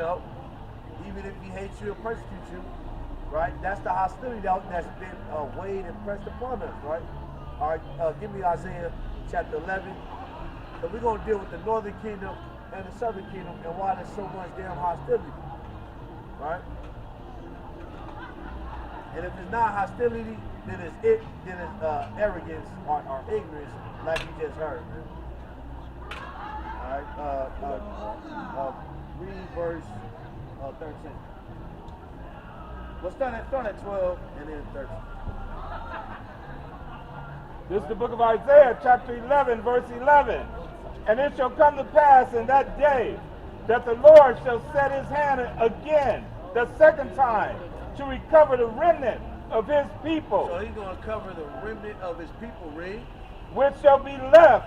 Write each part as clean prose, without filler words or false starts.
know, even if he hates you and persecutes you, right? That's the hostility that's been weighed and pressed upon us, right? All right, give me Isaiah chapter 11. So we're going to deal with the northern kingdom and the southern kingdom and why there's so much damn hostility, right? And if it's not hostility, then it's arrogance or ignorance, like you just heard, man. All right, read verse 13. Well, start at 12 and then 13. This is the book of Isaiah, chapter 11, verse 11. And it shall come to pass in that day that the Lord shall set his hand again, the second time, to recover the remnant of his people. So he's going to cover the remnant of his people, read. Which shall be left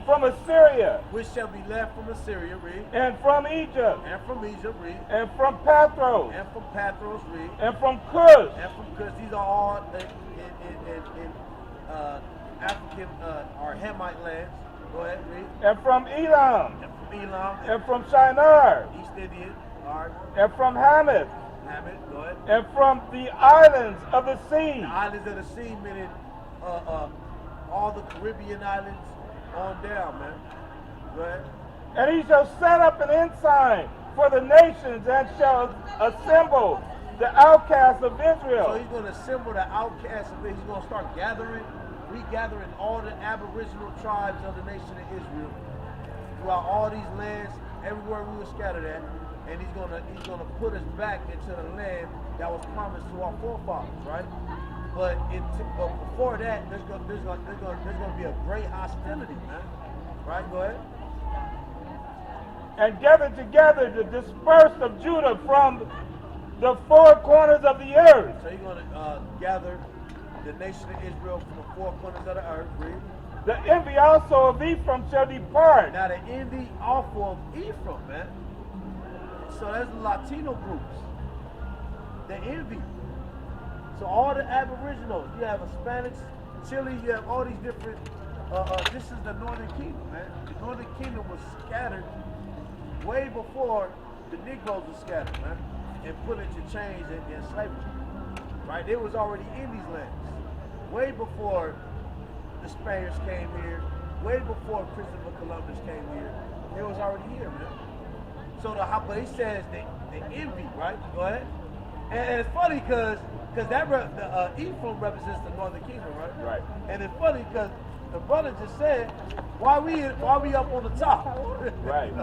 from Assyria. Which shall be left from Assyria, read. And from Egypt. And from Egypt, read. And from Pathros. And from Pathros, read. And from Cush. And from Cush. These are all in African or Hamite lands. Go ahead, read. And from Elam. And from Elam. And from Shinar. East Indian. All right. And from Hamath. Hamath, go ahead. And from the islands of the sea. The islands of the sea, meaning all the Caribbean islands on down, man. Go ahead. And he shall set up an ensign for the nations and shall assemble the outcasts of Israel. So he's going to assemble the outcasts of Israel. He's going to start regathering all the aboriginal tribes of the nation of Israel throughout all these lands, everywhere we were scattered at, and he's gonna put us back into the land that was promised to our forefathers, right? But before that, there's gonna be a great hostility, man. Right? Go ahead. And gather together the dispersed of Judah from the four corners of the earth. So you're gonna gather the nation of Israel from the four corners of the earth. Read. The envy also of Ephraim shall depart. Now the envy also of Ephraim, man. So there's the Latino groups. The envy. So all the aboriginals, you have Hispanics, Chile, you have all these different, this is the Northern Kingdom, man. The Northern Kingdom was scattered way before the Negroes were scattered, man, and put into chains and slavery. Right? They was already in these lands. Way before the Spaniards came here, way before Christopher Columbus came here, they was already here, man. So but he says the envy, right? Go ahead. And it's funny because that Ephraim represents the Northern Kingdom, right? Right. And it's funny because the brother just said, why we up on the top? Right.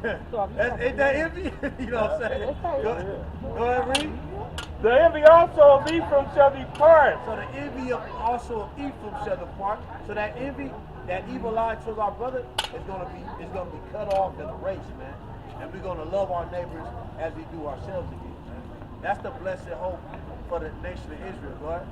Ain't that envy? You know what I'm saying? Go ahead, read. The envy also of Ephraim shall depart. So the envy also of Ephraim shall depart. So that envy, that evil eye towards our brother is gonna be cut off and erased, man. And we're gonna love our neighbors as we do ourselves again, man. That's the blessed hope for the nation of Israel, go ahead.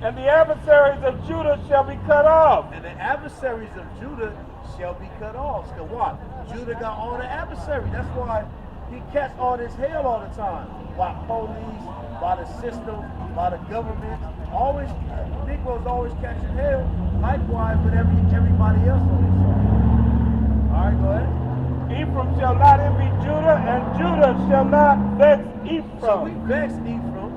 And the adversaries of Judah shall be cut off. And the adversaries of Judah shall be cut off. So what? Judah got all the adversaries. That's why he catch all this hell all the time. By police, by the system, by the government. Always, Negroes always catching hell. Likewise with everybody else on this side. All right, go ahead. Ephraim shall not envy Judah, and Judah shall not vex Ephraim. So we vex Ephraim,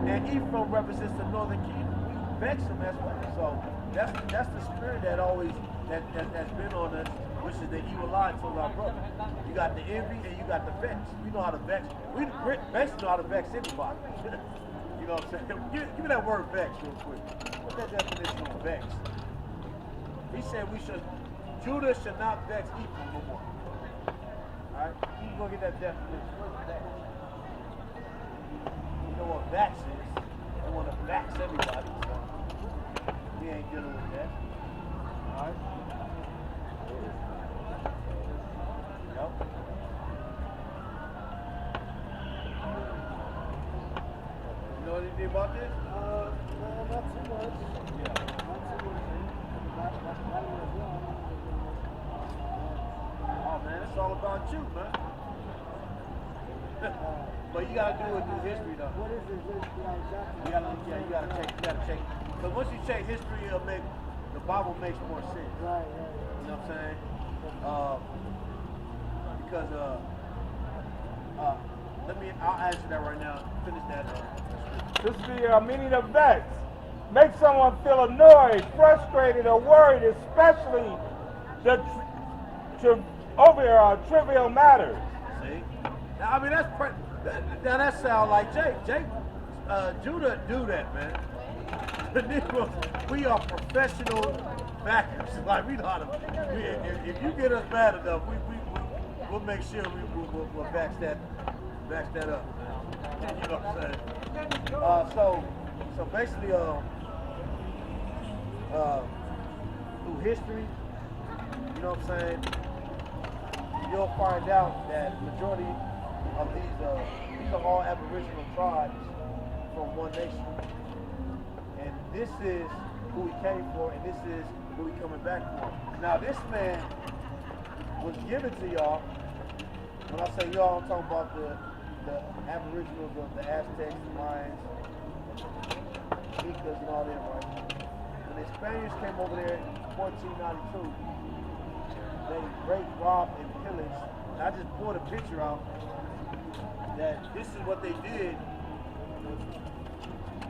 and Ephraim represents the Northern Kingdom. We vex them as well. So that's the spirit that's been on us, which is the evil eye towards our brother. You got the envy and you got the vex. We know how to vex. We basically know how to vex anybody. You know what I'm saying? Give me that word vex real quick. What's that definition of vex? He said Judah should not vex Ephraim no more. Alright? You can go get that definition. What's vex? You know what vex is? They want to vex everybody. So we ain't dealing with that. Alright? Yep. You know anything about this? No, not too much. Yeah. Not too much. Oh man, it's all about you, man. But you gotta do it through history though. What is this? Exactly. You gotta check. Because once you check history, the Bible makes more sense. Right. You know what I'm saying? Because I'll answer that right now. Finish that. This is the meaning of vex. Make someone feel annoyed, frustrated, or worried, especially over trivial matters. See? Now, I mean, that sounds like Jake. Judah do that, man. The Negroes, we are professional backers. Like, we know how to. If you get us bad enough, we'll make sure we'll back that up. You know what I'm saying? So basically, through history, you know what I'm saying, you'll find out that majority of these are all Aboriginal tribes from one nation. And this is who we came for, and this is who we coming back for. Now, this man was given to y'all. When I say y'all, I'm talking about the Aboriginals, the Aztecs, the Mayans, Incas, and all them, right? When the Spaniards came over there in 1492, they raped, robbed, and pillaged. And I just pulled a picture out that this is what they did.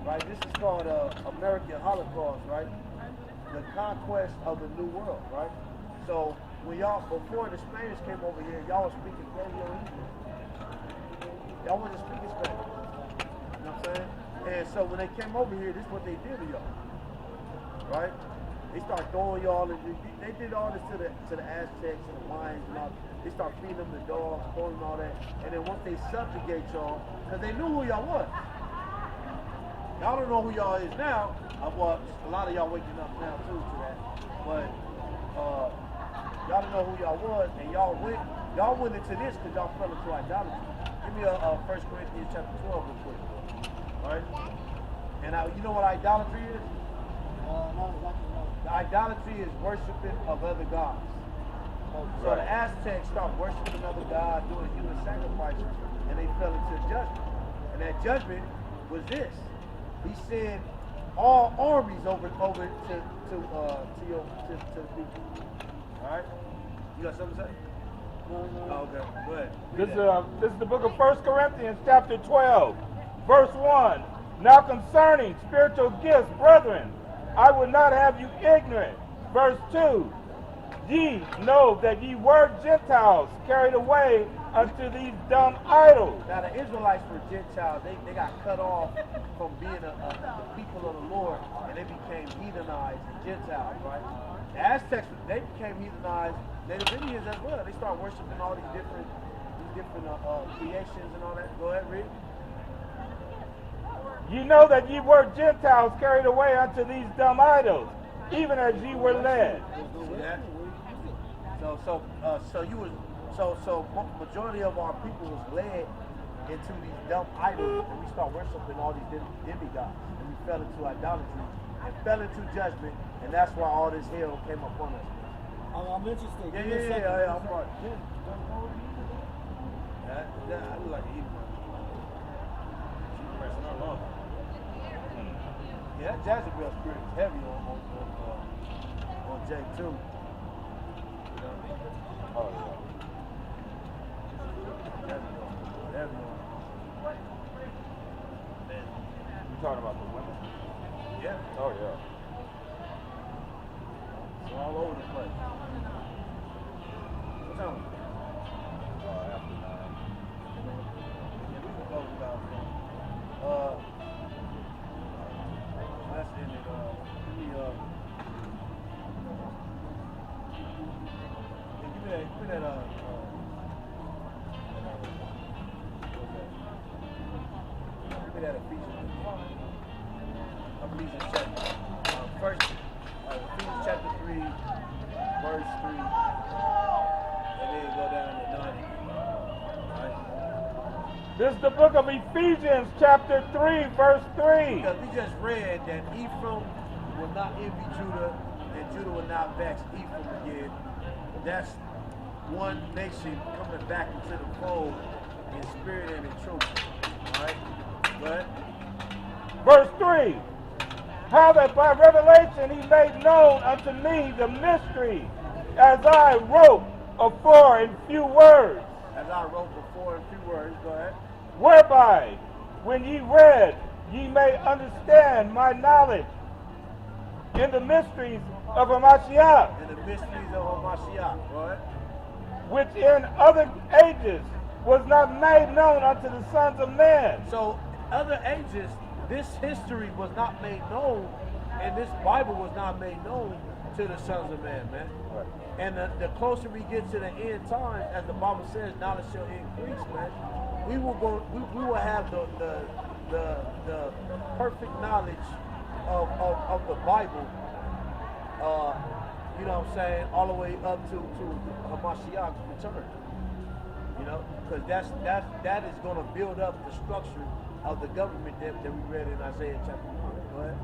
Right, this is called American Holocaust, right? The conquest of the New World, right? So when before the Spaniards came over here, y'all was speaking Creole English. Y'all wasn't speaking Spanish. You know what I'm saying? And so when they came over here, this is what they did to y'all, right? They start throwing y'all. They did all this to the Aztecs and the Mayans and all. They start feeding them the dogs, throwing all that. And then once they subjugate y'all, because they knew who y'all was. Y'all don't know who y'all is now. Well, a lot of y'all waking up now too to that. But y'all didn't know who y'all was, and y'all went into this because y'all fell into idolatry. Give me a 1 Corinthians chapter 12 real quick. All right? And you know what idolatry is? Not exactly, no. The idolatry is worshiping of other gods. So the Aztecs started worshiping another god, doing human sacrifices, and they fell into judgment. And that judgment was this. He sent all armies over to the people. All right? You got something to say? No. Oh, okay. Go ahead. This is the book of 1 Corinthians chapter 12, verse 1. Now concerning spiritual gifts, brethren, I would not have you ignorant. Verse 2. Ye know that ye were Gentiles carried away unto these dumb idols. Now the Israelites were Gentiles. They got cut off from being the people of the Lord, and they became heathenized Gentiles, right? The Aztecs, they became heathenized Native Indians as well. They started worshiping all these different creations and all that. Go ahead, read. Ye know that ye were Gentiles carried away unto these dumb idols, even as ye were led. So majority of our people was led into these dumb idols, and we start worshiping all these demigods, and we fell into idolatry and fell into judgment, and that's why all this hell came upon us. I'm interested. Yeah, I'm right. I look like an evil one. She's pressing her lung. Yeah, that Jezebel spirit is heavy on Jake too. You know what I mean? Oh, yeah. Heavy on. Man. You talking about the women? Yeah. Oh, yeah. It's all over the place. What time? After 9. Yeah, we can close it out. That's in it. Give me that. Give me that Ephesians chapter. Ephesians chapter 3, verse 3, and then go down to 9. Right? This is the book of Ephesians, chapter 3, verse 3. Because we just read that Ephraim will not envy Judah, and Judah will not vex Ephraim again. That's one nation coming back into the fold in spirit and in truth. Alright? But Verse 3. How that by revelation he made known unto me the mystery, as I wrote afore in few words. as I wrote before 4 in a few words. Go ahead. Whereby, when ye read, ye may understand my knowledge in the mysteries of Hamashiach, And the mysteries of Mashiach. Go ahead. which in other ages was not made known unto the sons of men. So, other ages, this history was not made known, and this Bible was not made known to the sons of man, man. Right. And the closer we get to the end time, as the Bible says, knowledge shall increase, man. We will go. We will have the perfect knowledge of the Bible. You know what I'm saying? All the way up to Hamashiach's return. You know, because that is going to build up the structure of the government that we read in Isaiah chapter 1. Go ahead.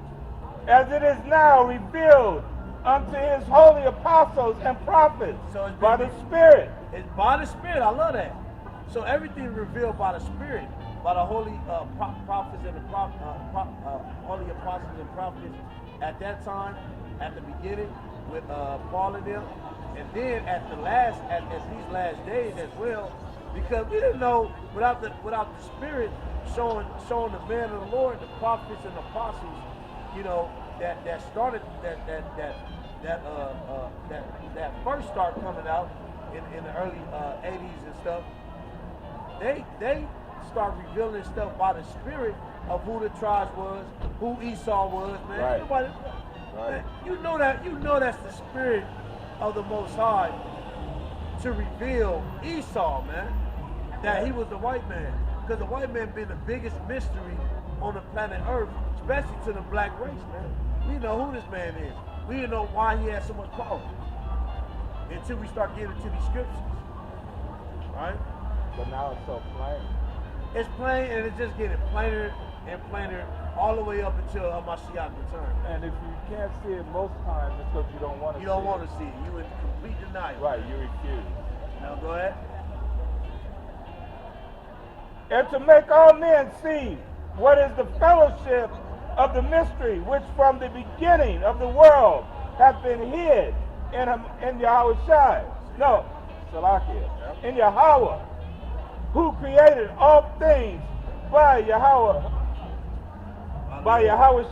As it is now revealed unto his holy apostles and prophets So it's by been- the Spirit. It's by the Spirit. I love that. So everything revealed by the Spirit, by the holy prophets and the holy apostles and prophets at that time, at the beginning with Paul and them, and then at these last days as well, because we didn't know without the Spirit showing the man of the Lord, the prophets and apostles, you know, that started that first start coming out in the early 80s and stuff. They start revealing stuff by the Spirit of who the tribes was, who Esau was, man. Right. Nobody, Right. man, you know that's the Spirit of the Most High to reveal Esau, man, that he was the white man, because the white man been the biggest mystery on the planet Earth, especially to the black race, man. We know who this man is. We didn't know why he had so much power until we start getting into these scriptures, right? But now it's so plain. It's plain, and it's just getting plainer and plainer all the way up until Mashiach return. And if you can't see it most times, it's because you don't want to see it. You don't want to see it. You in complete denial. Right, you refuse. Now go ahead. And to make all men see what is the fellowship of the mystery which from the beginning of the world hath been hid in Yahweh Shai. No, Salakia. In Yahweh, who created all things by Yahweh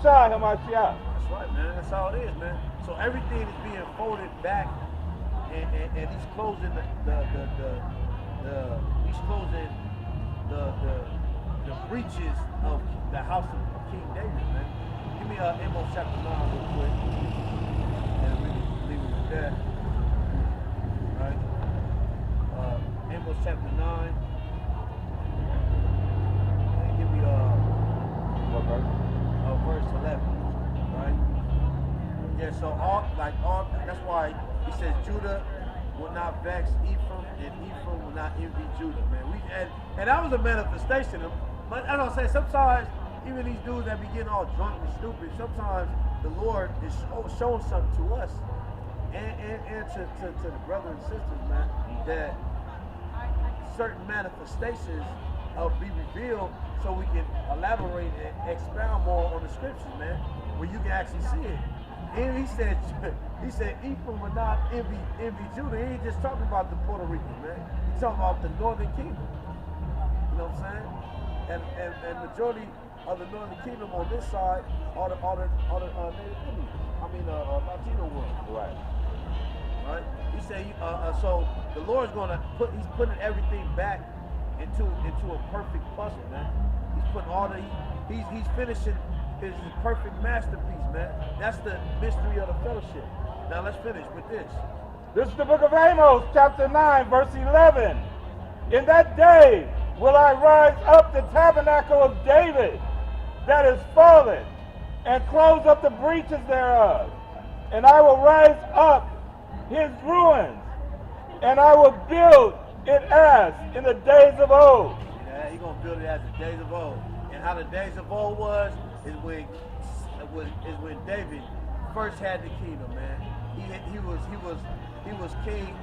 Shai Hamashiach. That's right, man. That's how it is, man. So everything is being folded back, and he's closing the breaches of the house of King David, man. Give me Amos chapter 9 real quick, and we can leave it with that. Right? Amos chapter 9. And give me What verse? verse 11, right? Yeah, so all that's why he says Judah will not vex Ephraim, and Ephraim will not envy Judah, man. And that was a manifestation of, but I don't say sometimes even these dudes that be getting all drunk and stupid, sometimes the Lord is showing something to us and to the brothers and sisters, man, that certain manifestations be revealed so we can elaborate and expound more on the scriptures, man, where you can actually see it. And he said Ephraim will not envy Judah. He ain't just talking about the Puerto Rican, man. He's talking about the northern kingdom. You know what I'm saying? And majority of the northern kingdom on this side are the Native Indians. I mean Latino world. Right. Right? He said so the Lord's gonna he's putting everything back into a perfect puzzle, man. He's putting he's finishing his perfect masterpiece, man. That's the mystery of the fellowship. Now let's finish with this. This is the book of Amos, chapter 9, verse 11. In that day will I rise up the tabernacle of David that is fallen, and close up the breaches thereof. And I will rise up his ruins, and I will build it as in the days of old. Yeah, he's gonna build it as the days of old. And how the days of old is when David first had the kingdom, man. He was king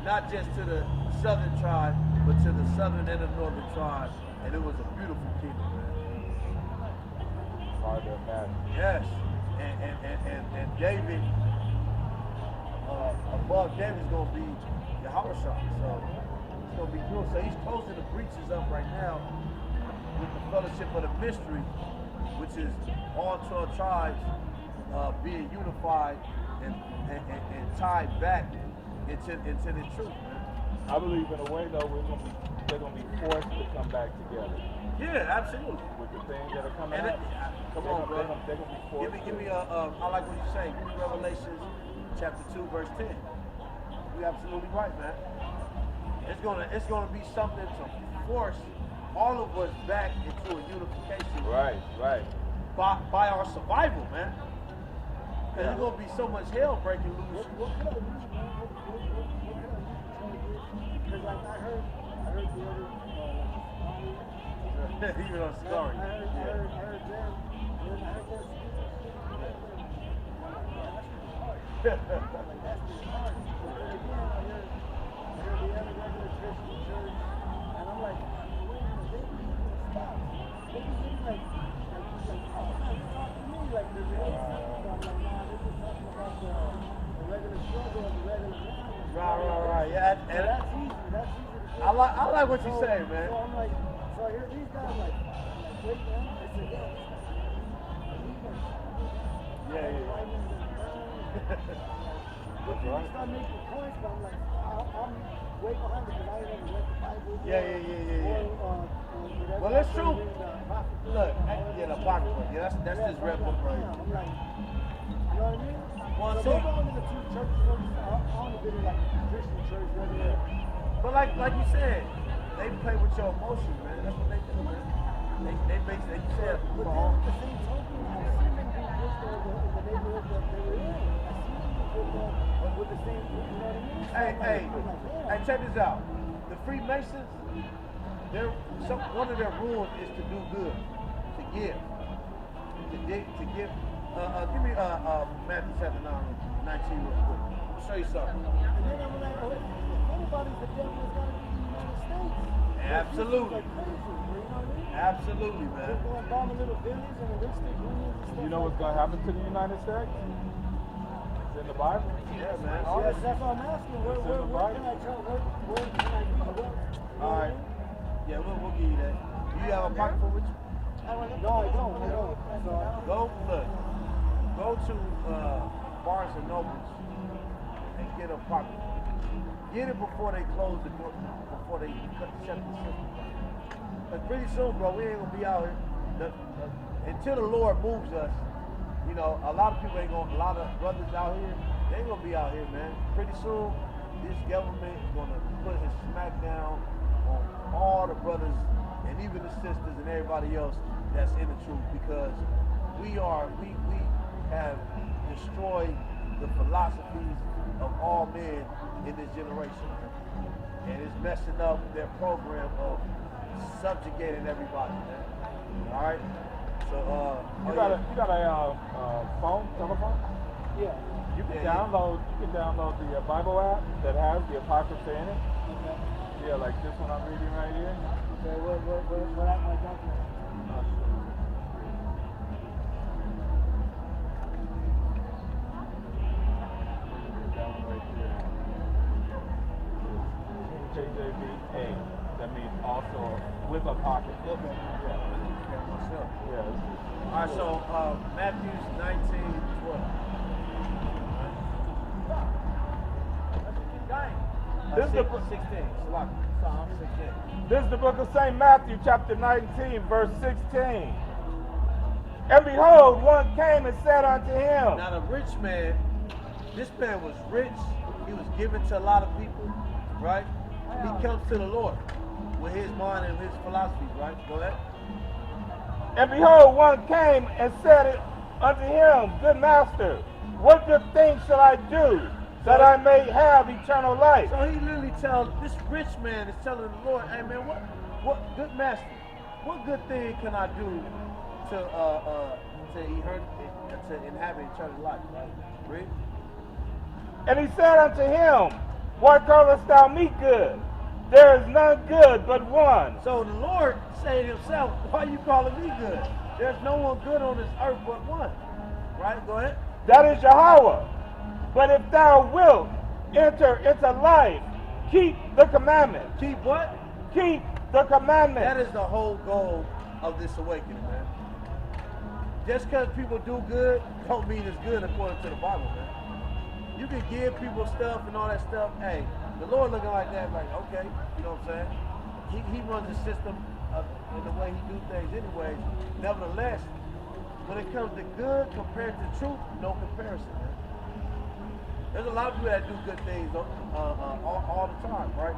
not just to the southern tribe, but to the southern and the northern tribes, and it was a beautiful kingdom, man. Hard to imagine. Yes, and David, above David's gonna be Yahweh Shai. It's gonna be good. So he's closing the breaches up right now with the fellowship of the mystery, which is all 12 tribes being unified and tied back into the truth, man. I believe in a way though they're gonna be forced to come back together. Yeah, absolutely. With the things that are coming And out. come on, bro. They're gonna be forced. Give me I like what you're saying. Give me Revelation chapter 2, verse 10. You're absolutely right, man. It's gonna be something to force all of us back into a unification. Right. By our survival, man. Because there's gonna be so much hell breaking loose. What could I do, man? What could I do? Because like I heard the other Even on story. I heard them, and then I heard them speak. Like, that's pretty hard. But then again, I heard the other regular Christian church, and I'm like, wait a minute, they need to stop. They be getting like, oh, man, talk to me, like, they're really talking about, like, nah, they're just talking about the regular struggle of the regular man. Right. Yeah, So that's easy to get. I like what you're saying, man. So I'm like, so I hear these guys like, wait, man. I said, yeah. But then you start making points, but I'm like, I'm way behind because I ain't never read the Bible. Well, it's true. Look, the Apocrypha. Yeah, that's his red book right here. I'm like, you know what I mean? Well, So see, they're going into two churches. I want to be like a Christian church, regular. but like you said, they play with your emotions, man. That's what they do, man. They basically, like you said, But then at the same token, I see them do this in the neighborhood that they were in. I see them do with the same, you know what I mean? So I'm Hey, like, man. check this out. The Freemasons, one of their rules is to do good, to give, give. Give me Matthew chapter 19 real quick. I'll show you something. And then I'm like, oh, if anybody's the devil, it's got to be the United States. Absolutely. Like crazy, you know what I mean? Absolutely, man. They're going to bomb the little villages and enrich the unions and stuff. You know what's gonna happen to the United States? It's in the Bible. Yeah, man. Yes, that's what I'm asking. Where can I tell? Where can I do? All right. Yeah, we'll give you that. Do you have a Apocrypha with you? No, I don't. So, Go to Barnes and Nobles and get a Apocrypha. Get it before they close the door, before they shut the system. But pretty soon, bro, we ain't gonna be out here. Until the Lord moves us, you know, a lot of brothers out here, they ain't gonna be out here, man. Pretty soon, this government is gonna put his smack down on all the brothers and even the sisters and everybody else that's in the truth, because we have destroyed the philosophies of all men in this generation, man. And it's messing up their program of subjugating everybody, man. All right. So You got a telephone? yeah. You can download the Bible app that has the Apocrypha in it. Okay. Yeah, like this one I'm reading right here. Okay, what am I talking That one right here. KJV-A. That means also with Apocrypha. Okay. Yeah. All right. So Matthew 19:12. This is the 16. Psalm 16. This is the book of St. Matthew, chapter 19, verse 16. And behold, one came and said unto him. Now the rich man, this man was rich. He was given to a lot of people, right? He comes to the Lord with his mind and his philosophies, right? Go ahead. And behold, one came and said unto him, Good master, what good thing shall I do that I may have eternal life? So he literally tells, this rich man is telling the Lord, hey man, what good master, what good thing can I do to inhabit eternal life, right? Read. And he said unto him, Why callest thou me good? There is none good but one. So the Lord saying himself, why you calling me good? There's no one good on this earth but one. Right? Go ahead. That is Yahweh. But if thou wilt enter into life, keep the commandments. Keep what? Keep the commandments. That is the whole goal of this awakening, man. Just because people do good, don't mean it's good according to the Bible, man. You can give people stuff and all that stuff. Hey, the Lord looking like that, like, okay, you know what I'm saying? He runs the system in the way he do things anyway. Nevertheless, when it comes to good compared to truth, no comparison, man. There's a lot of people that do good things all the time, right?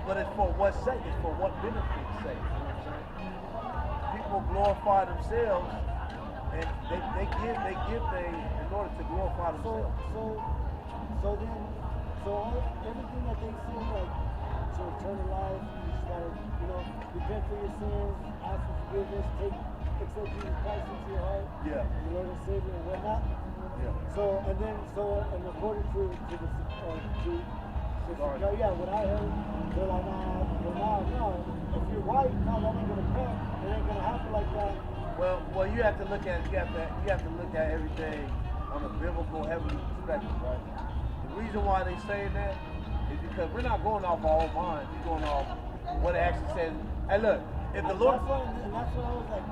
But it's for what sake? It's for what benefit's sake. You know what I'm saying? People glorify themselves, and they give things in order to glorify themselves. So everything that they say, like, to eternal life, you just gotta, repent for your sins, ask for forgiveness, accept Jesus Christ into your heart, Yeah. your Lord and Savior, and whatnot. Yeah. And according to what I heard, they're like, no, if you're white, no, that ain't gonna come. It ain't gonna happen like that. Well, you have to look at everything on a biblical heavenly perspective, right? The reason why they saying that is because we're not going off our own minds. We're going off what it actually says. Hey, look, if the Lord, That's what I was like,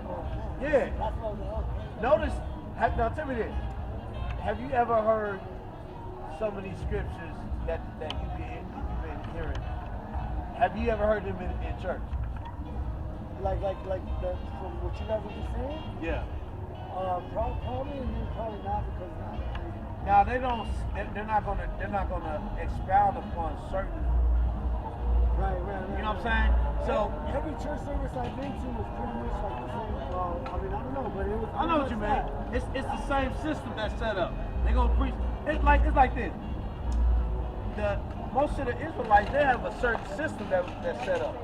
oh, man. Yeah. That's what I was like, okay. notice. Now tell me this: have you ever heard some of these scriptures that you've been hearing? Have you ever heard them in church? Like from what you guys were just saying? Yeah. Probably and then probably not because Now they're not gonna expound upon certain. right. You know what I'm saying? So Every church service I've been to was pretty much like the same. Well, I mean, I don't know, but it was. I know what you mean. It's the same system that's set up. They're gonna preach. It's like this. Most of the Israelites, they have a certain system that's set up.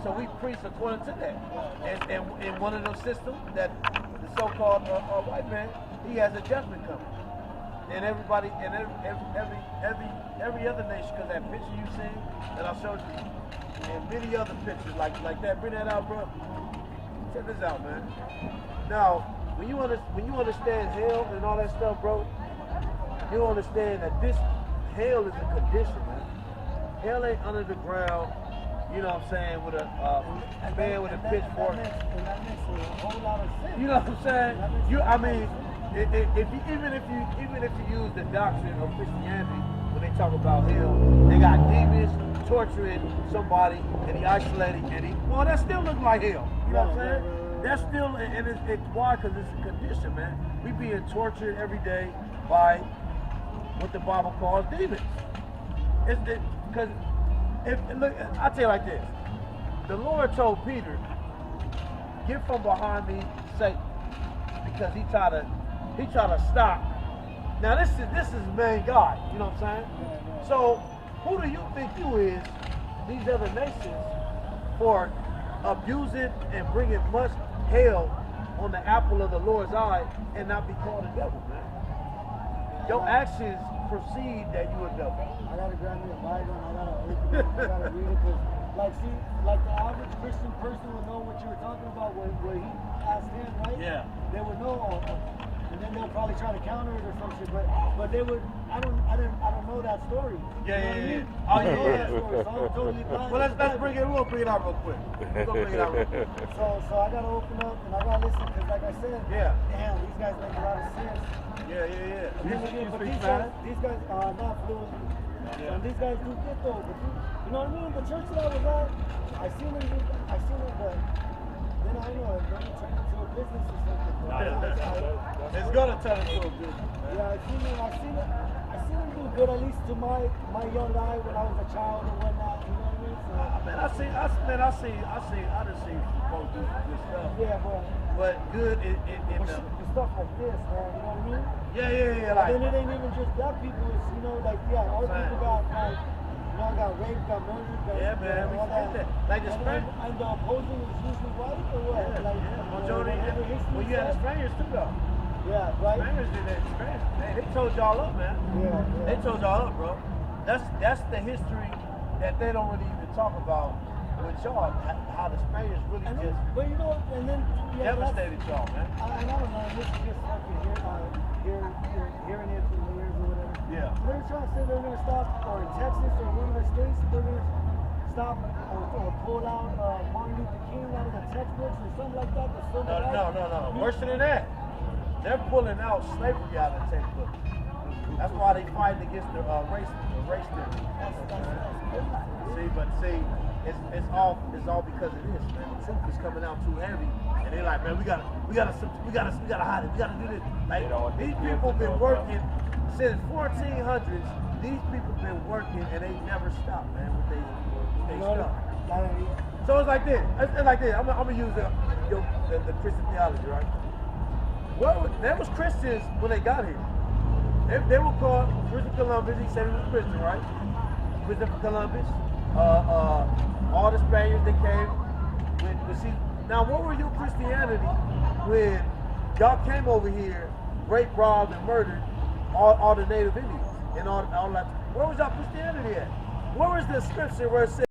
So we preach according to that. And in one of those systems, that the so-called white man, he has a judgment coming. And everybody, and every other nation, because that picture you seen that I showed you, and many other pictures like that, bring that out, bro. Check this out, man. Now, when you understand hell and all that stuff, bro, you understand that this hell is a condition, man. Hell ain't under the ground. You know what I'm saying, with a man with a pitchfork. That makes a whole lot of sense. You know what I'm saying? Even if you use the doctrine of Christianity when they talk about hell, they got demons torturing somebody and he isolating well, that still looks like hell. You know what I'm saying? That's still, and it's why? Because it's a condition, man. We being tortured every day by what the Bible calls demons. Because look, I'll tell you like this. The Lord told Peter, "Get from behind me, Satan," because he tried to stop. Now this is man God, you know what I'm saying? So who do you think you is, these other nations, for abusing and bringing much hell on the apple of the Lord's eye and not be called a devil, man? Your actions proceed that you a devil. I gotta grab me a Bible and I gotta open it, I gotta read it, because like the average Christian person would know what you were talking about where he asked him, right? Yeah. They would know, and then they'll probably try to counter it or some shit, but they would. I don't know that story. Yeah. I don't know that story, so I'm totally blind. Well, let's bring it. We'll bring it out real quick. So I gotta open up and I gotta listen, because like I said, Yeah. damn, these guys make a lot of sense. Yeah. But these guys are not fluent. And these guys do good though. But you know what I mean? The church that I was at, I seen them, but then I know it's gonna turn into a business or something. It's gonna turn into a business, man. Yeah, I seen them do good, at least to my young eye when I was a child and whatnot. You know what I mean? So, Man, I done seen folks do good stuff. yeah, But good in but the stuff like this, man. You know what I mean? yeah. And Like then it ain't even just black people. It's our people got raped, got murdered, yeah, man. We all get that. Like the Spanish. And the opposing is usually white or what? Majority. Well, you had the Spaniards too, though. Yeah, right. Spaniards did that. Spanish. They told y'all up, man. Yeah. They told y'all up, bro. That's the history that they don't really even talk about with y'all. How the Spaniards really And just then, but you know, and then devastated y'all, man. And I don't know. This is just fucking hearing it from the ears or whatever. Yeah. They're trying to say they're going to stop, or in Texas or one of the states, they're going to stop or pull out Martin Luther King out of the textbooks or something like that. No. Worse than that. They're pulling out slavery out of the textbook. That's why they fight against the race theory. See, it's all because of this, man. The truth is coming out too heavy, and they're like, man, we gotta hide it. We gotta do this. Like these people been working since 1400s. These people been working, and they never stop, man. With they stuff. So it's like this. It's like this. I'm gonna use the Christian theology, right? Well, there was Christians when they got here. They were called Christopher Columbus. He said he was a Christian, right? Christopher Columbus. All the Spaniards that came. See, now what were your Christianity when y'all came over here, raped, robbed, and murdered all the Native Indians and all that? Where was y'all Christianity at? Where was the scripture where it said?